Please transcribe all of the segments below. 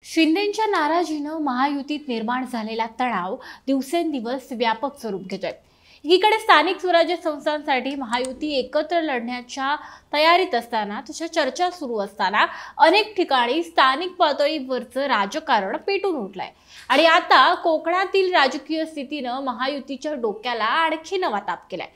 शिंदेंच्या नाराजीनं महायुतीत निर्माण झालेला तणाव दिवसेंदिवस व्यापक स्वरूप घेतोय। एकीकडे स्थानिक स्वराज्य संस्थांसाठी महायुती एकत्र लढण्याच्या तयारीत असताना तशा चर्चा सुरू असताना अनेक ठिकाणी स्थानिक पातळीवरचं राजकारण पेटून उठलंय आणि आता कोकणातील राजकीय स्थितीनं महायुतीच्या डोक्याला आणखी नवा ताप केलाय।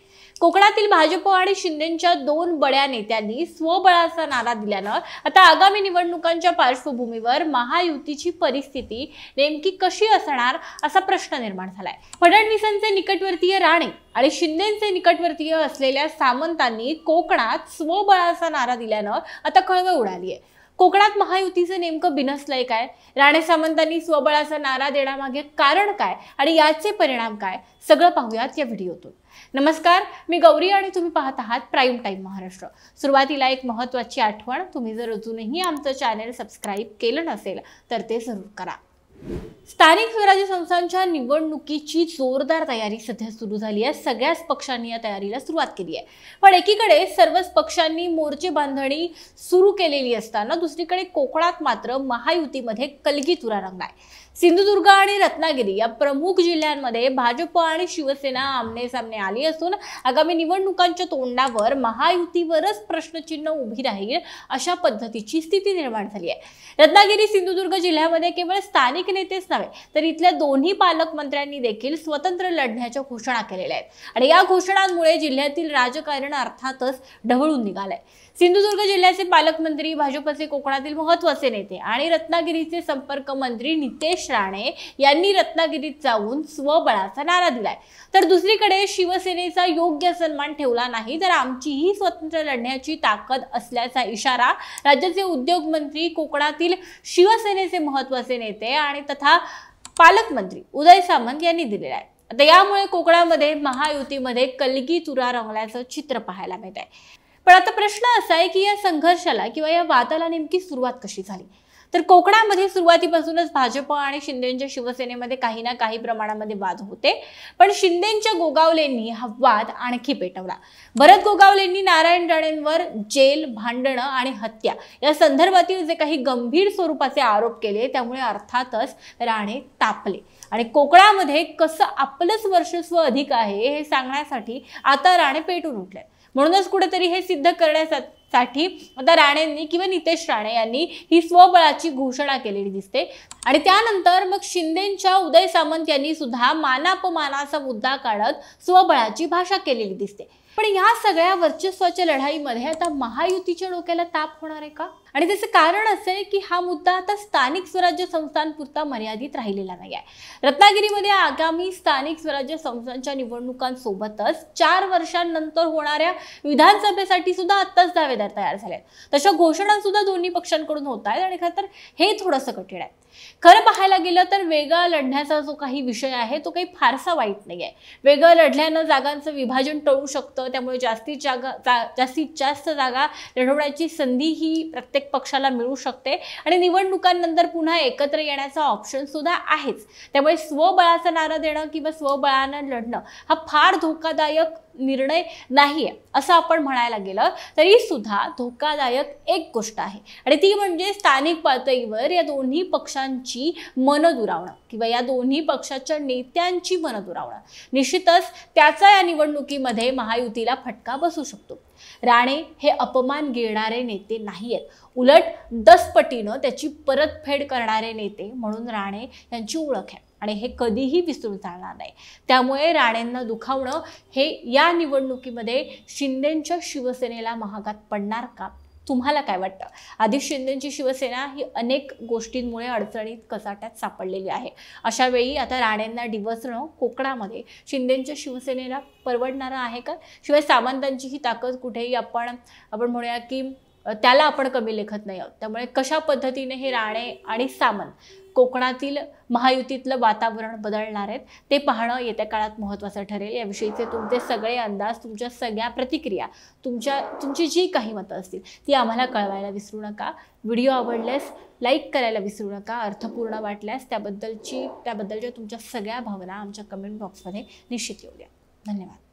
कोकणातील भाजप आणि शिंदेंच्या दोन बड्या नेत्यांनी स्वबळाचा नारा दिल्यानं आता आगामी निवडणुकांच्या पार्श्वभूमीवर महायुतीची परिस्थिती नेमकी कशी असणार असा प्रश्न निर्माण झालाय। फडणवीसांचे निकटवर्तीय राणे आणि शिंदेंचे निकटवर्तीय असलेल्या सामंतांनी कोकणात स्वबळाचा नारा दिल्यानं आता खळबळ उडाली आहे। कोकणात महायुतीचं नेमकं बिनसलंय काय? राणे सामंतांनी स्वबळाचा नारा देण्यामागे कारण काय आणि याचे परिणाम काय? सगळं पाहूयात या व्हिडिओतून। नमस्कार, मी गौरी आणि तुम्ही पाहत आहात प्राइम टाइम महाराष्ट्र। सुरुवातीला एक महत्त्वाची आठवण, तुम्ही जर अजूनही आमचं चॅनल सबस्क्राइब केलं नसेल तर ते जरूर करा। स्थानिक स्वराज्य संस्थांच्या निवडणुकीची जोरदार तयारी सध्या सुरू झाली आहे। सगळ्याच पक्षांनी या तयारीला सुरुवात केली आहे, पण एकीकडे सर्वच पक्षांनी मोर्चे बांधणी सुरू केलेली असताना दुसरीकडे कोकणात मात्र महायुतीमध्ये कलगीतुरा रंगलाय। सिंधुदुर्ग आणि रत्नागिरी या प्रमुख जिल्ह्यांमध्ये भाजप आणि शिवसेना आमने सामने आली असून आगामी निवडणुकांच्या तोंडावर महायुतीवरच प्रश्नचिन्ह उभी राहील अशा पद्धतीची स्थिती निर्माण झाली आहे। रत्नागिरी सिंधुदुर्ग जिल्ह्यामध्ये केवळ स्थानिक नेतेच नव्हे तर इथल्या दोन्ही पालकमंत्र्यांनी देखील स्वतंत्र लढण्याच्या घोषणा केलेल्या आहेत आणि या घोषणांमुळे जिल्ह्यातील राजकारण अर्थातच ढवळून निघालंय। सिंधुदुर्ग जिल्ह्याचे पालकमंत्री, भाजपचे कोकणातील महत्त्वाचे नेते आणि रत्नागिरीचे संपर्क मंत्री नितेश राणे यांनी रत्नागिरीत जाऊन स्वबळाचा नारा दिलाय, तर दुसरीकडे शिवसेनेचा योग्य सन्मान ठेवला नाही तर आमचीही स्वतंत्र लढण्याची ताकद असल्याचा इशारा राज्याचे उद्योग मंत्री, कोकणातील शिवसेनेचे महत्त्वाचे नेते आणि तथा पालकमंत्री उदय सामंत यांनी दिलेला आहे। आता यामुळे कोकणामध्ये महायुतीमध्ये कलगीतुरा रंगल्याचं चित्र पाहायला मिळत आहे। पण आता प्रश्न असा आहे की या संघर्षाला किंवा या वादाला नेमकी सुरुवात कशी झाली? तर कोकणामध्ये सुरुवातीपासूनच भाजप आणि शिंदेंच्या शिवसेनेमध्ये काही ना काही प्रमाणामध्ये वाद होते, पण शिंदेंच्या गोगावलेंनी हा वाद आणखी पेटवला। भरत गोगावलेंनी नारायण राणेंवर जेल, भांडणं आणि हत्या या संदर्भातील जे काही गंभीर स्वरूपाचे आरोप केले त्यामुळे अर्थातच राणे तापले आणि कोकणामध्ये कसं आपलंच वर्चस्व अधिक आहे हे सांगण्यासाठी आता राणे पेटून उठले। म्हणूनच कुठेतरी हे सिद्ध करण्यासाठी आता राणेंनी किंवा नितेश राणे यांनी ही स्वबळाची घोषणा केलेली दिसते आणि त्यानंतर मग शिंदेंच्या उदय सामंत यांनी सुद्धा मानापमानाचा मुद्दा काढत स्वबळाची भाषा केलेली दिसते। पण या सगळ्या वर्चस्वाच्या लढाईमध्ये आता महायुतीच्या डोक्याला ताप होणार आहे का? आणि त्याचं कारण असं आहे की हा मुद्दा आता स्थानिक स्वराज्य संस्थांपुरता मर्यादित राहिलेला नाही आहे। रत्नागिरीमध्ये आगामी स्थानिक स्वराज्य संस्थांच्या निवडणुकांसोबतच 4 वर्षांनंतर होणाऱ्या विधानसभेसाठी सुद्धा आत्ताच दावेदार तयार झाले आहेत। तशा घोषणा सुद्धा दोन्ही पक्षांकडून होत आहेत आणि खरं तर हे थोडंसं कठीण आहे। खरं पाहायला गेलं तर वेगळा लढण्याचा जो काही विषय आहे तो काही फारसा वाईट नाही आहे। वेगळं लढल्यानं जागांचं विभाजन टळू शकतं, त्यामुळे जास्तीत जास्त जागा लढवण्याची संधी ही प्रत्येक पक्षाला मिळू शकते आणि निवडणुकांनंतर पुन्हा एकत्र येण्याचा ऑप्शन सुद्धा आहेच। त्यामुळे स्वबळाचा नारा देणं किंवा स्वबळानं लढणं हा फार धोकादायक निर्णय नाहीये असं आपण म्हणायला गेलं तरी सुद्धा धोकादायक एक गोष्ट आहे आणि ती म्हणजे स्थानिक पातळीवर या दोन्ही पक्षांची मन दुरावणं किंवा या दोन्ही पक्षाच्या नेत्यांची मन दुरावणं। निश्चितच त्याचा या निवडणुकीमध्ये महायुतीला फटका बसू शकतो। राणे हे अपमान गिळणारे नेते नाहीयेत, उलट 10 पटीनं त्याची परतफेड करणारे नेते म्हणून राणे यांची ओळख आहे आणि हे कधीही विसरून चालणार नाही। त्यामुळे राणेंना दुखावणं हे या निवडणुकीमध्ये शिंदेंच्या शिवसेनेला महागात पडणार का? तुम्हाला काय वाटतं? आधी शिंदेंची शिवसेना ही अनेक गोष्टींमुळे अडचणीत कचाट्यात सापडलेली आहे। अशा वेळी आता राणेंना डिवचणं कोकणामध्ये शिंदेंच्या शिवसेनेला परवडणारं आहे का? शिवाय सामंतांची ही ताकद कुठेही आपण म्हणूया की त्याला आपण कमी लेखत नाही आहोत। त्यामुळे कशा पद्धतीने हे राणे आणि सामंत कोकणातील महायुतीतलं वातावरण बदलणार आहेत ते पाहणं येत्या काळात महत्त्वाचं ठरेल। याविषयीचे तुमचे सगळे अंदाज, तुमच्या सगळ्या प्रतिक्रिया, तुमची जी काही मतं असतील ती आम्हाला कळवायला विसरू नका। व्हिडिओ आवडल्यास लाईक करायला विसरू नका। अर्थपूर्ण वाटल्यास त्याबद्दलच्या तुमच्या सगळ्या भावना आमच्या कमेंट बॉक्समध्ये निश्चित येऊ द्या। धन्यवाद।